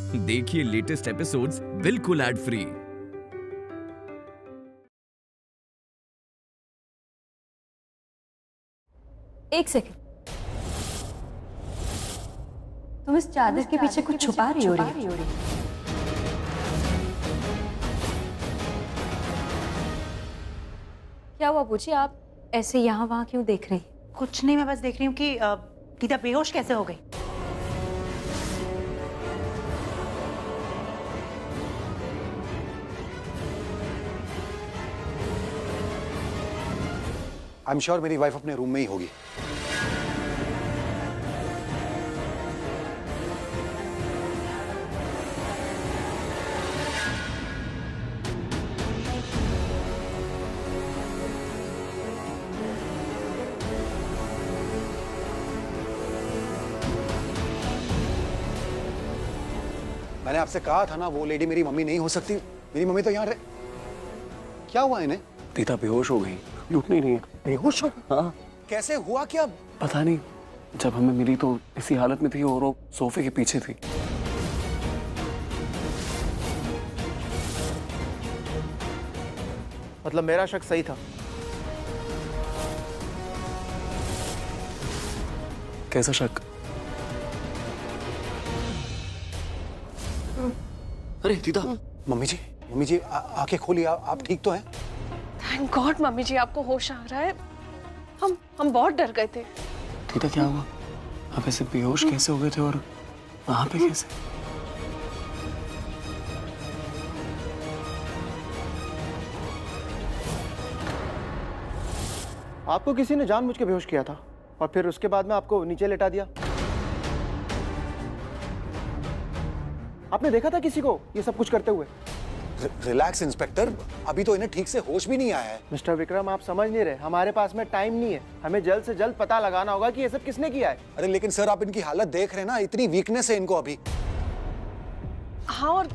देखिए latest episodes बिल्कुल ad free. एक सेकंड, तुम इस चादर के पीछे कुछ छुपा रही हो रही? क्या हुआ बूजी, आप ऐसे यहाँ वहाँ क्यों देख रही? कुछ नहीं, मैं बस देख रही हूँ कि दीदा बेहोश कैसे हो गई। आई एम श्योर मेरी वाइफ अपने रूम में ही होगी। मैंने आपसे कहा था ना, वो लेडी मेरी मम्मी नहीं हो सकती। मेरी मम्मी तो यहाँ रहे। क्या हुआ इन्हें? दीदा बेहोश हो गई, लूट नहीं रही है। बेहोश हो? हाँ। कैसे हुआ क्या? पता नहीं, जब हमें मिली तो इसी हालत में थी और वो सोफे के पीछे थी। मतलब मेरा शक सही था। कैसा शक? अरे दीदा। मम्मी जी आंखें खोलिए, आप ठीक तो हैं? थैंक गॉड मम्मी जी, आपको होश आ रहा है। हम बहुत डर गए थे। दीदा क्या हुआ? आप ऐसे बेहोश कैसे हो गए थे और वहां पे कैसे? आपको किसी ने जानबूझ के बेहोश किया था और फिर उसके बाद में आपको नीचे लेटा दिया। आपने देखा था किसी को ये सब कुछ करते हुए? रिलैक्स इंस्पेक्टर, अभी तो इन्हें ठीक से होश भी नहीं आया है। मिस्टर विक्रम, आप समझ नहीं रहे, हमारे पास में टाइम नहीं है। हमें जल्द से जल्द पता लगाना होगा कि ये सब किसने किया है। अरे लेकिन सर, आप इनकी हालत देख रहे हैं ना, इतनी वीकनेस है इनको अभी। हाँ, और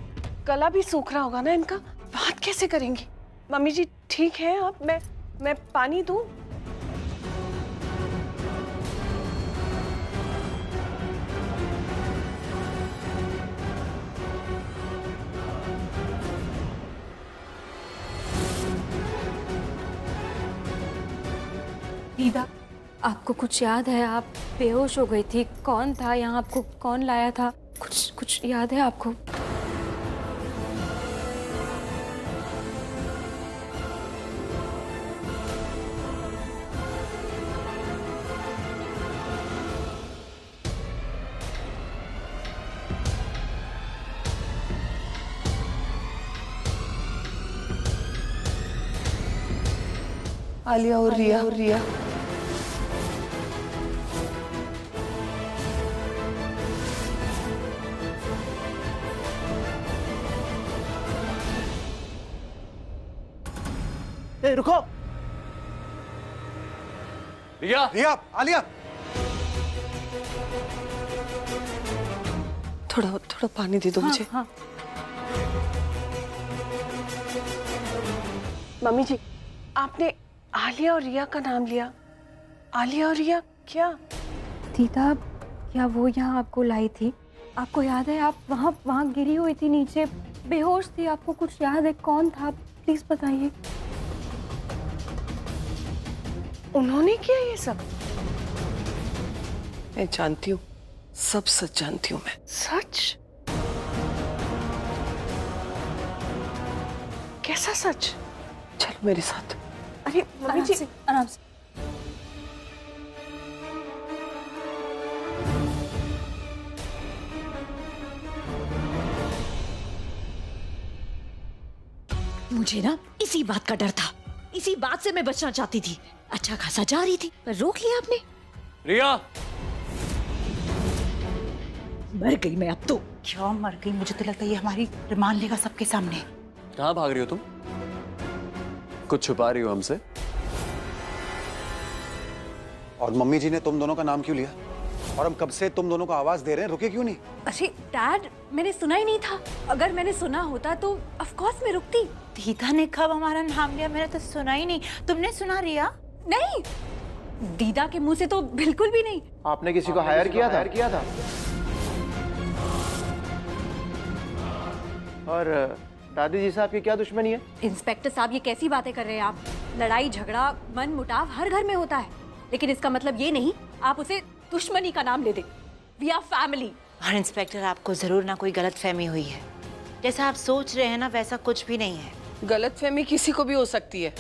गला भी सूख रहा होगा ना इनका। बात कैसे करेंगी? मम्मी जी ठीक है आप? मैं पानी दूं? दीदा, आपको कुछ याद है? आप बेहोश हो गई थी, कौन था यहाँ? आपको कौन लाया था? कुछ याद है आपको? आलिया और रिया। ए, रुको। रिया, आलिया। थोड़ा पानी दे दो मुझे। हाँ। मम्मी जी, आपने आलिया और रिया का नाम लिया। आलिया और रिया क्या? दीदा, क्या वो यहाँ आपको लाई थी? आपको याद है? आप वहाँ गिरी हुई थी, नीचे बेहोश थी। आपको कुछ याद है? कौन था? प्लीज बताइए। उन्होंने किया ये सब? मैं जानती हूँ, सब सच जानती हूँ मैं। सच? कैसा सच? चलो मेरे साथ। अरे मम्मी जी, आराम से। मुझे ना इसी बात का डर था, इसी बात से मैं बचना चाहती थी। अच्छा खासा जा रही थी पर रोक लिया आपने। रिया, मर गई मैं अब तो। क्या मर गई? मुझे तो लगता है ये हमारी रिमांड लेगा सबके सामने। कहाँ भाग रही हो तुम? कुछ छुपा रही हो हमसे? और मम्मी जी ने तुम दोनों का नाम क्यों लिया? और हम कब से तुम दोनों को आवाज दे रहे हैं, रुके क्यों नहीं? अरे डैड, मैंने सुना ही नहीं था। अगर मैंने सुना होता तो ऑफ कोर्स मैं रुकती। दीदा ने कब हमारा नाम लिया? मैंने तो सुना ही नहीं। तुमने सुना रिया? नहीं, दीदा के मुंह से तो बिल्कुल भी नहीं। आपने किसी को हायर किया था? और दादी जी से आपकी क्या दुश्मनी है? इंस्पेक्टर साहब, ये कैसी बातें कर रहे हैं आप? लड़ाई झगड़ा मन मुटाव हर घर में होता है, लेकिन इसका मतलब ये नहीं आप उसे दुश्मनी का नाम ले दें। We are family. और इंस्पेक्टर, आपको जरूर ना कोई गलत फहमी हुई है। जैसा आप सोच रहे हैं ना, वैसा कुछ भी नहीं है। गलतफहमी किसी को भी हो सकती है,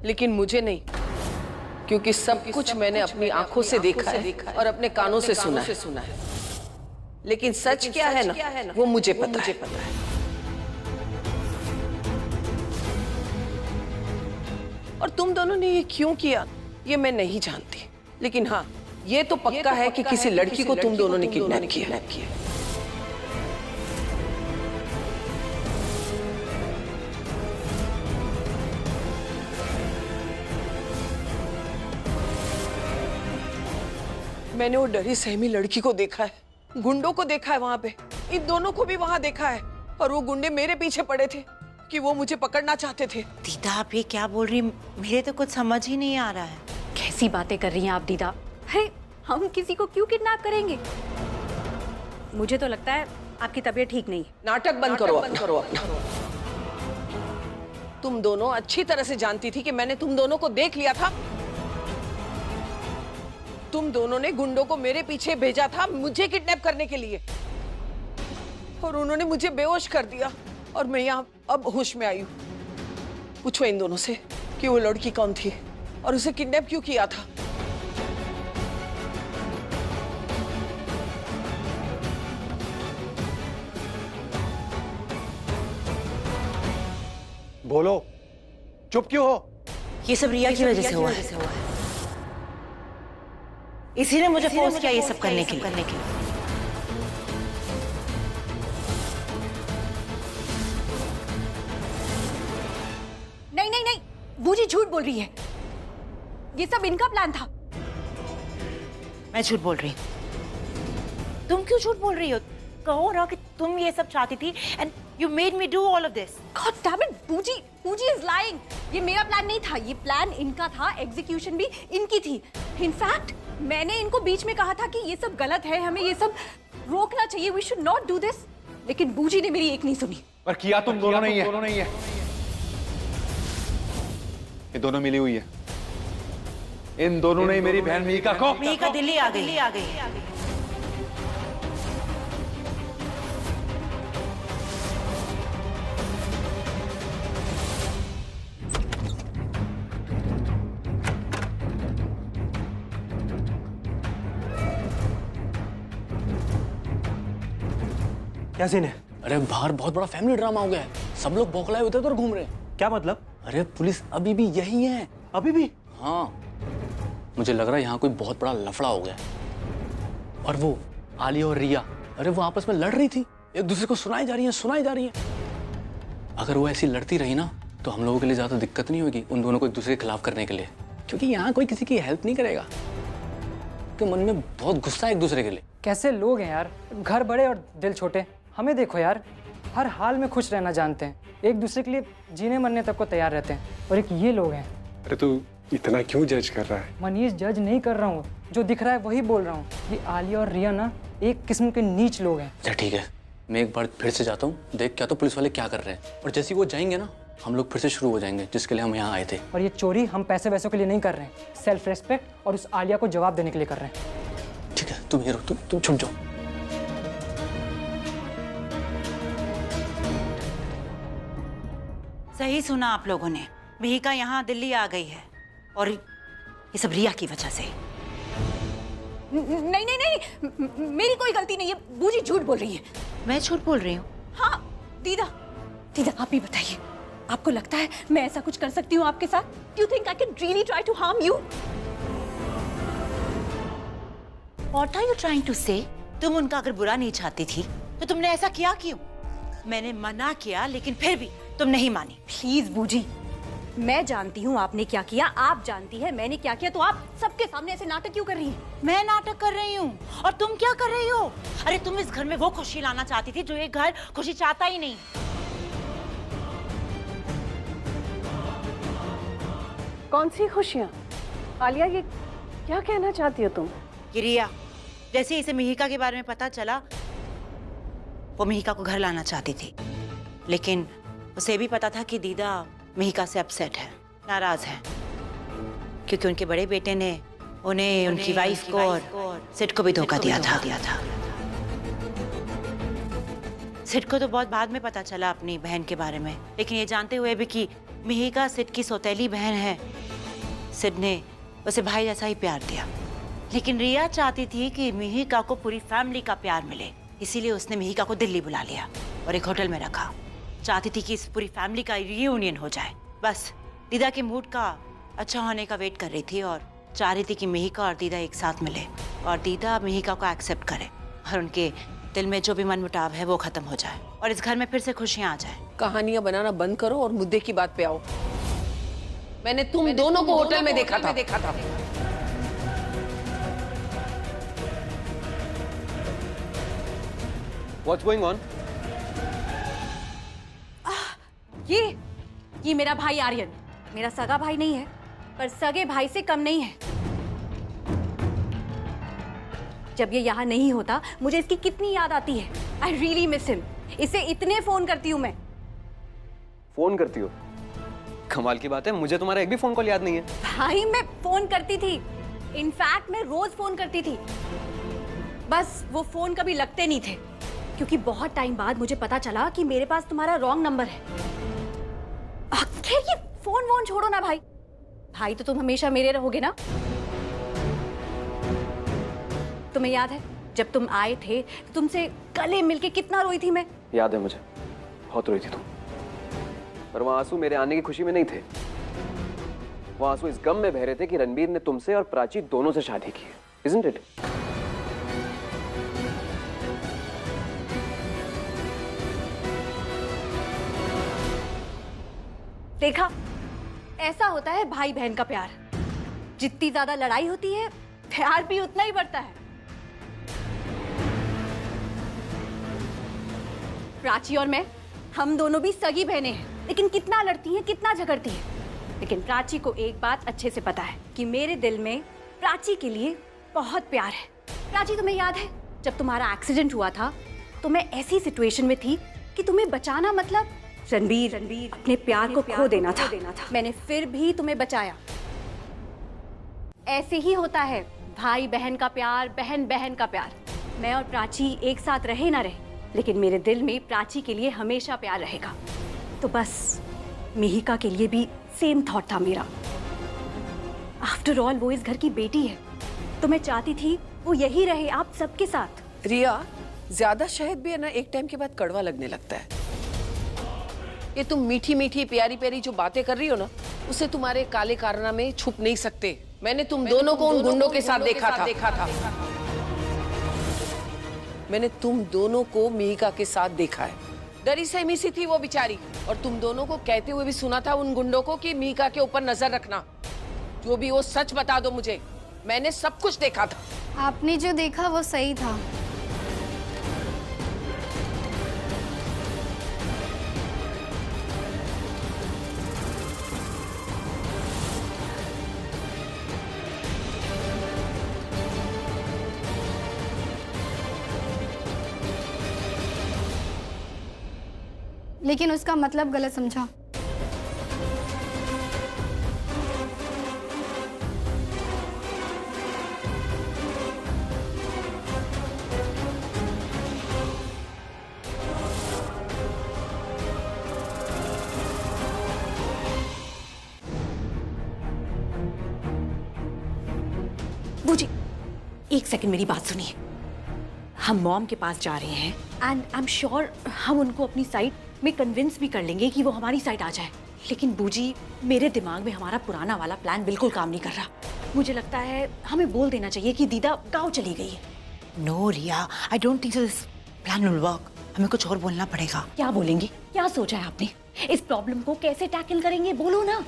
लेकिन मुझे नहीं, क्योंकि सब कुछ मैंने अपनी आंखों से देखा है और अपने कानों से सुना है। लेकिन सच क्या है ना, वो मुझे पता है। और तुम दोनों ने ये क्यों किया, ये मैं नहीं जानती, लेकिन हाँ, ये तो पक्का है कि किसी लड़की को तुम दोनों ने किडनैप किया। मैंने वो डरी सहमी लड़की को देखा है, गुंडों को देखा है वहां पे, इन दोनों को भी वहां देखा है, और वो गुंडे मेरे पीछे पड़े थे कि वो मुझे पकड़ना चाहते थे। दीदा, आप ये क्या बोल रही? मुझे तो कुछ समझ ही नहीं आ रहा है। कैसी बातें कर रही हैं आप दीदा? अरे हम किसी को क्यों किडनैप करेंगे? मुझे तो लगता है आपकी तबीयत ठीक नहीं है। नाटक बंद करो अपना। तुम दोनों अच्छी तरह से जानती थी कि मैंने तुम दोनों को देख लिया था। तुम दोनों ने गुंडों को मेरे पीछे भेजा था मुझे किडनैप करने के लिए, और उन्होंने मुझे बेहोश कर दिया, और मैं यहाँ अब होश में आई हूँ। पूछो इन दोनों से कि वो लड़की कौन थी और उसे किडनैप क्यों किया था। बोलो, चुप क्यों हो? ये सब रिया की वजह से हुआ है। इसी ने मुझे फोर्स किया ये सब करने के लिए। नहीं, बूजी झूठ बोल रही है। ये सब इनका प्लान था। मैं झूठ बोल रही हूँ? तुम क्यों झूठ बोल रही हो? कहो ना कि तुम ये सब चाहती थी and you made me do all of this. God damn it, बूजी इज लाइंग। ये मेरा प्लान नहीं था, ये प्लान इनका था, एग्जीक्यूशन भी इनकी थी। इनफैक्ट मैंने इनको बीच में कहा था कि ये सब गलत है, हमें ये सब रोकना चाहिए, we should not do this, लेकिन बूजी ने मेरी एक नहीं सुनी। पर किया तुम दोनों नहीं है। ये दोनों मिली हुई है। इन दोनों ने मेरी बहन मिहिका दिल्ली आ गई। क्या सीन है? अरे बाहर बहुत बड़ा फैमिली ड्रामा हो गया है। सब लोग बौखलाए उधर उधर घूम रहे हैं। क्या मतलब? अरे पुलिस अभी भी यही है। अभी भी? हाँ, मुझे लग रहा है यहाँ कोई बहुत बड़ा लफड़ा हो गया है। और वो आलिया और रिया, अरे वो आपस में लड़ रही थी, एक दूसरे को सुनाई जा रही है। अगर वो ऐसी लड़ती रही ना, तो हम लोगों के लिए ज्यादा दिक्कत नहीं होगी उन दोनों को एक दूसरे के खिलाफ करने के लिए, क्योंकि यहाँ कोई किसी की हेल्प नहीं करेगा। तो मन में बहुत गुस्सा है एक दूसरे के लिए। कैसे लोग हैं यार, घर बड़े और दिल छोटे। हमें देखो यार, हर हाल में खुश रहना जानते हैं, एक दूसरे के लिए जीने मरने तक को तैयार रहते हैं, और एक ये लोग हैं। अरे तू इतना क्यों जज कर रहा है? मनीष, जज नहीं कर रहा हूँ, जो दिख रहा है वही बोल रहा हूँ। ये आलिया और रिया ना एक किस्म के नीच लोग हैं। अच्छा ठीक है, मैं एक बार फिर से जाता हूँ, देख क्या तो पुलिस वाले क्या कर रहे हैं, और जैसे वो जाएंगे ना, हम लोग फिर से शुरू हो जाएंगे जिसके लिए हम यहाँ आए थे। और ये चोरी हम पैसे वैसों के लिए नहीं कर रहे हैं, सेल्फ रेस्पेक्ट और उस आलिया को जवाब देने के लिए कर रहे हैं। ठीक है, तुम हीरो, तुम छुप जाओ। सही सुना आप लोगों ने, मिहिका यहाँ दिल्ली आ गई है, और ये सब रिया की वजह से। नहीं, मेरी कोई गलती नहीं है, बूजी झूठ बोल रही है। मैं झूठ बोल रही हूँ? हाँ दीदा आप ही बताइए, आपको लगता है मैं ऐसा कुछ कर सकती हूँ आपके साथ? Do you think I can really try to harm you? What are you trying to say? तुम उनका अगर बुरा नहीं चाहती थी तो तुमने ऐसा किया क्यों? मैंने मना किया लेकिन फिर भी तुम नहीं मानी। प्लीज बूजी, मैं जानती हूँ आपने क्या किया, आप जानती है मैंने क्या किया, तो आप सबके सामने ऐसे नाटक क्यों कर रही हैं? मैं नाटक कर रही हूँ और तुम क्या कर रही हो? अरे तुम इस घर में वो खुशी लाना चाहती थी जो ये घर खुशी चाहता ही नहीं। कौन सी खुशियाँ? आलिया, ये क्या कहना चाहती हो तुम? रिया, जैसे इसे मिहिका के बारे में पता चला, वो मिहिका को घर लाना चाहती थी, लेकिन उसे भी पता था कि दीदा मिहिका से अपसेट है, नाराज है, क्योंकि उनके बड़े बेटे ने उन्हें उनकी वाइफ को और सिड को भी धोखा दिया था। सिड को तो बहुत बाद में पता चला अपनी बहन के बारे में, लेकिन ये जानते हुए भी कि मिहिका सिड की सौतेली बहन है, सिड ने उसे भाई जैसा ही प्यार दिया। लेकिन रिया चाहती थी कि मिहिका को पूरी फैमिली का प्यार मिले, इसीलिए उसने मिहिका को दिल्ली बुला लिया और एक होटल में रखा। चाहती थी कि इस पूरी फैमिली का रियूनियन हो जाए। बस दीदा के मूड का अच्छा होने का वेट कर रही थी और चाह रही थी कि मिहिका और दीदा एक साथ मिले और दीदा मिहिका को एक्सेप्ट करे और उनके दिल में जो भी मनमुटाव है वो खत्म हो जाए और इस घर में फिर से खुशियां आ जाए। कहानियां बनाना बंद करो और मुद्दे की बात पे आओ। मैंने तुम दोनों को होटल में देखा था। What's going on? ये मेरा भाई आर्यन, मेरा सगा भाई नहीं है पर सगे भाई से कम नहीं है। जब ये यहाँ नहीं होता मुझे इसकी कितनी याद आती है। I really miss him. इसे इतने फोन करती हूँ मैं। फोन करती हो? कमाल की बात है, मुझे तुम्हारा एक भी फोन कॉल याद नहीं है। भाई मैं फोन करती थी, इनफैक्ट मैं रोज फोन करती थी, बस वो फोन कभी लगते नहीं थे क्योंकि बहुत टाइम बाद मुझे पता चला कि मेरे पास तुम्हारा रॉन्ग नंबर है। आखिर ये फोन वोन छोड़ो ना भाई, भाई तो तुम हमेशा मेरे रहोगे ना। तुम्हें याद है जब तुम आए थे तो तुमसे गले मिलके कितना रोई थी मैं? याद है मुझे, बहुत रोई थी तुम, पर वो आंसू मेरे आने की खुशी में नहीं थे। वो आंसू इस गम में बह रहे थे कि रणबीर ने तुमसे और प्राची दोनों से शादी की है। Isn't it? देखा, ऐसा होता है भाई बहन का प्यार। जितनी ज्यादा लड़ाई होती है प्यार भी उतना ही बढ़ता है। प्राची और मैं, हम दोनों भी सगी बहनें हैं, लेकिन कितना लड़ती हैं, कितना झगड़ती हैं। लेकिन प्राची को एक बात अच्छे से पता है कि मेरे दिल में प्राची के लिए बहुत प्यार है। प्राची, तुम्हें याद है जब तुम्हारा एक्सीडेंट हुआ था तो मैं ऐसी सिचुएशन में थी कि तुम्हें बचाना मतलब रणबीर अपने प्यार को खो देना था। मैंने फिर भी तुम्हें बचाया। ऐसे ही होता है भाई बहन का प्यार, बहन बहन का प्यार। मैं और प्राची एक साथ रहे ना रहे, लेकिन मेरे दिल में प्राची के लिए हमेशा प्यार रहेगा। तो बस मिहिका के लिए भी सेम थॉट था मेरा। आफ्टर ऑल वो इस घर की बेटी है, तो मैं चाहती थी वो यही रहे आप सबके साथ। रिया, ज्यादा शहद भी है ना एक टाइम के बाद कड़वा लगने लगता है। ये तुम मीठी मीठी प्यारी प्यारी जो बातें कर रही हो ना, उसे तुम्हारे काले कारनामे छुप नहीं सकते। मैंने तुम दोनों को उन गुंडों के साथ देखा था। मैंने तुम दोनों को मिहिका के साथ देखा है। डरी सहमी सी थी वो बेचारी, और तुम दोनों को कहते हुए भी सुना था उन गुंडों को कि मिहिका के ऊपर नजर रखना। जो भी वो सच बता दो मुझे, मैंने सब कुछ देखा था। आपने जो देखा वो सही था। लेकिन उसका मतलब गलत समझा। बूजी, एक सेकंड मेरी बात सुनिए। हम मॉम के पास जा रहे हैं एंड आई एम श्योर हम उनको अपनी साइड में कन्विंस भी कर लेंगे कि वो हमारी साइड आ जाए। लेकिन बूजी, मेरे दिमाग में हमारा पुराना वाला प्लान बिल्कुल काम नहीं कर रहा। मुझे लगता है हमें बोल देना चाहिए कि दीदा गांव चली गई है। No Riya, I don't think this plan will work. हमें कुछ और बोलना पड़ेगा। क्या बोलेंगे? क्या सोचा है आपने? इस प्रॉब्लम को कैसे टैकल करेंगे, बोलो ना।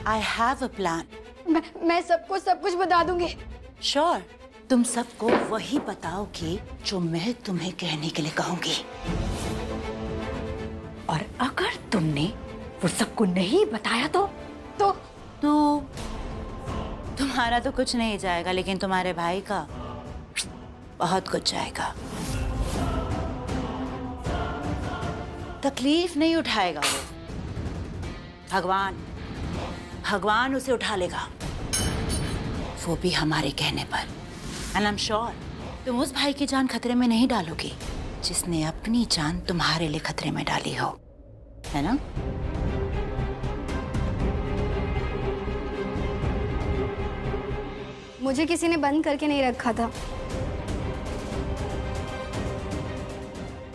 I have a plan. मैं सबको सब कुछ बता दूंगी। श्योर, तुम सबको वही बताओगी जो मैं तुम्हें कहने के लिए कहूंगी। और अगर तुमने वो सबको नहीं बताया तो तुम्हारा तो कुछ नहीं जाएगा, लेकिन तुम्हारे भाई का बहुत कुछ जाएगा। तकलीफ नहीं उठाएगा वो, भगवान उसे उठा लेगा, वो भी हमारे कहने पर। एंड आई एम श्योर तुम उस भाई की जान खतरे में नहीं डालोगी जिसने अपनी जान तुम्हारे लिए खतरे में डाली हो, है ना? मुझे किसी ने बंद करके नहीं रखा था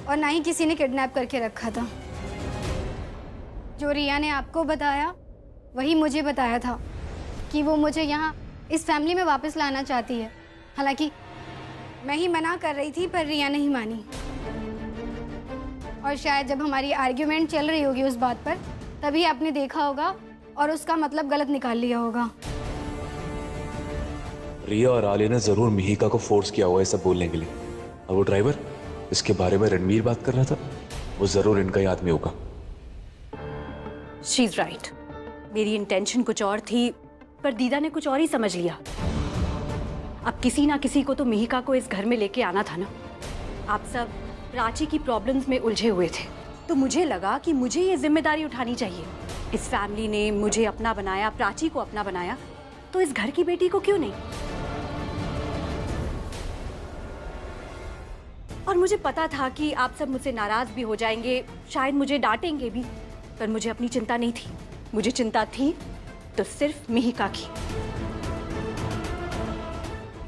और ना ही किसी ने किडनैप करके रखा था। जो रिया ने आपको बताया वही मुझे बताया था कि वो मुझे यहाँ इस फैमिली में वापस लाना चाहती है। हालांकि मैं ही मना कर रही थी पर रिया नहीं मानी। और शायद जब हमारी आर्ग्यूमेंट चल रही होगी उस बात पर, तभी आपने देखा होगा और उसका मतलब गलत निकाल लिया होगा। रिया और आलिया ने जरूर मिहिका को फोर्स किया हुआ है सब बोलने के लिए। और वो ड्राइवर इसके बारे में रणवीर बात कर रहा था, वो जरूर इनका ही आदमी होगा। She is right. मेरी इंटेंशन कुछ और थी पर दीदा ने कुछ और ही समझ लिया। अब किसी ना किसी को तो मिहिका को इस घर में लेके आना था ना। आप सब प्राची की प्रॉब्लम्स में उलझे हुए थे, तो मुझे लगा कि मुझे ये जिम्मेदारी उठानी चाहिए। इस फैमिली ने मुझे अपना बनाया, प्राची को अपना बनाया, तो इस घर की बेटी को क्यों नहीं? और मुझे पता था कि आप सब मुझसे नाराज भी हो जाएंगे, शायद मुझे डांटेंगे भी, पर मुझे अपनी चिंता नहीं थी। मुझे चिंता थी तो सिर्फ मिहिका की।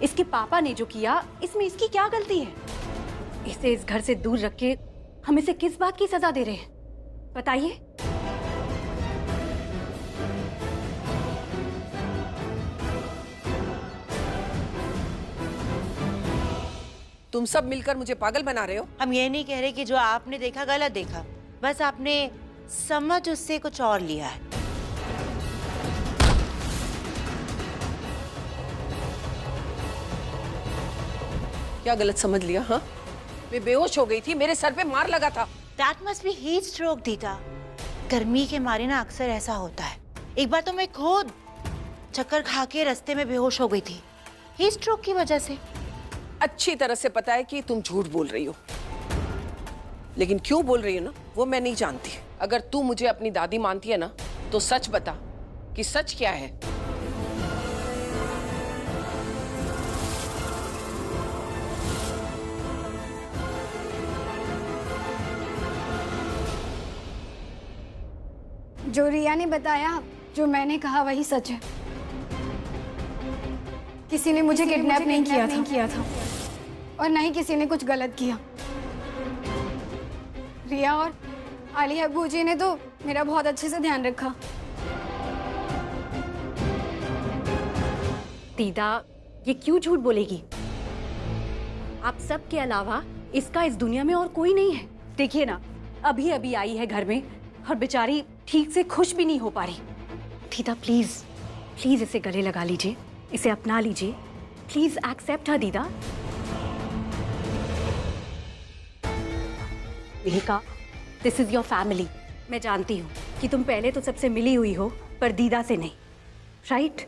इसके पापा ने जो किया, इसमें इसकी क्या गलती है? इसे इस घर से दूर रख के हम इसे किस बात की सजा दे रहे हैं, बताइए? तुम सब मिलकर मुझे पागल बना रहे हो। हम ये नहीं कह रहे कि जो आपने देखा गलत देखा, बस आपने समझ उससे कुछ और लिया है। क्या गलत समझ लिया? हाँ, मैं बेहोश हो गई थी, मेरे सर पे मार लगा था। That must be heat stroke, दीदा। गर्मी के मारे ना अक्सर ऐसा होता है। एक बार तो मैं खुद चक्कर खा के रास्ते में बेहोश हो गई थी, हीट स्ट्रोक की वजह से। अच्छी तरह से पता है कि तुम झूठ बोल रही हो, लेकिन क्यों बोल रही हो ना, वो मैं नहीं जानती। अगर तू मुझे अपनी दादी मानती है ना, तो सच बता कि सच क्या है। जो रिया ने बताया, जो मैंने कहा वही सच है। किसी ने मुझे किडनैप नहीं किया था और ना ही किसी ने कुछ गलत किया। रिया और आलिया अब्बू जी ने तो मेरा बहुत अच्छे से ध्यान रखा। दीदा, ये क्यों झूठ बोलेगी? आप सब के अलावा इसका इस दुनिया में और कोई नहीं है। देखिए ना, अभी अभी आई है घर में और बेचारी ठीक से खुश भी नहीं हो पा रही। दीदा प्लीज प्लीज इसे गले लगा लीजिए, इसे अपना लीजिए, प्लीज एक्सेप्ट हर। दीदा, Mihika, this is your family. मैं जानती हूँ कि तुम पहले तो सबसे मिली हुई हो, पर दीदा से नहीं, राइट?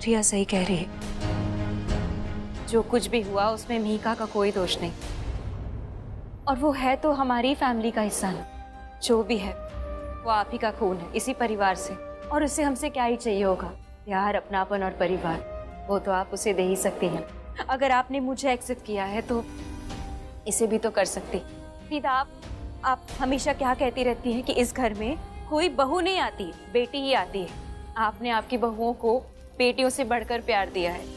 रिया सही कह रही है। जो कुछ भी हुआ उसमें मिहिका का कोई दोष नहीं, और वो है तो हमारी फैमिली का हिस्सा ना। जो भी है वो आप ही का खून है, इसी परिवार से, और उससे हमसे क्या ही चाहिए होगा? प्यार, अपनापन और परिवार, वो तो आप उसे दे ही सकती हैं। अगर आपने मुझे एक्सेप्ट किया है तो इसे भी तो कर सकती। दीदा, आप हमेशा क्या कहती रहती हैं कि इस घर में कोई बहू नहीं आती, बेटी ही आती है। आपने आपकी बहुओं को बेटियों से बढ़कर प्यार दिया है,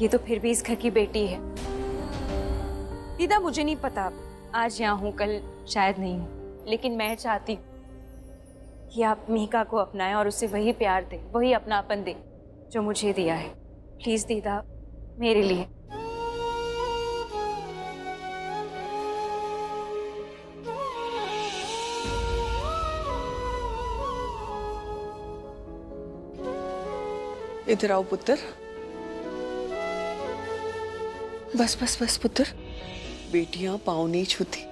ये तो फिर भी इस घर की बेटी है। दीदा, मुझे नहीं पता, आज यहाँ हूँ, कल शायद नहीं हूँ, लेकिन मैं चाहती हूँ कि आप मिहिका को अपनाएं और उसे वही प्यार दें, वही अपनापन दें जो मुझे दिया है। प्लीज दीदा, मेरे लिए। इधर आओ पुत्र। बस बस बस पुत्र, बेटियां पाँव नहीं छूती।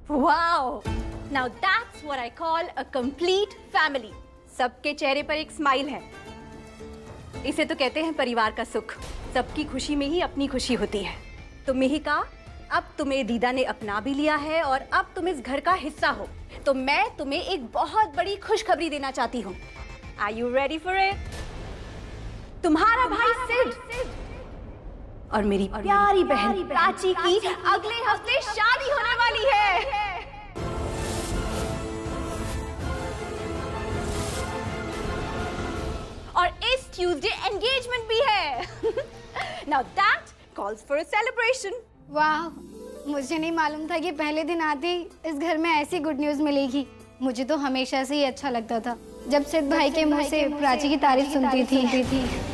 Wow! Now that's what I call a complete family. सबके चेहरे पर एक स्माइल है। इसे तो कहते हैं परिवार का सुख। सबकी खुशी में ही अपनी खुशी होती है। तो मिहिका, अब तुम्हें दीदा ने अपना भी लिया है और अब तुम इस घर का हिस्सा हो। तो मैं तुम्हें एक बहुत बड़ी खुशखबरी देना चाहती हूँ। Are you ready for it? तुम्हारा भाई सिड और मेरी प्यारी बहन प्राची की अगले हफ्ते शादी होने वाली है। और इस ट्यूसडे एंगेजमेंट भी है। Now that calls for a celebration. वाह, मुझे नहीं मालूम था कि पहले दिन आते ही इस घर में ऐसी गुड न्यूज़ मिलेगी। मुझे तो हमेशा से ही अच्छा लगता था जब सिद्ध भाई के मुंह से प्राची की तारीफ सुनती थी।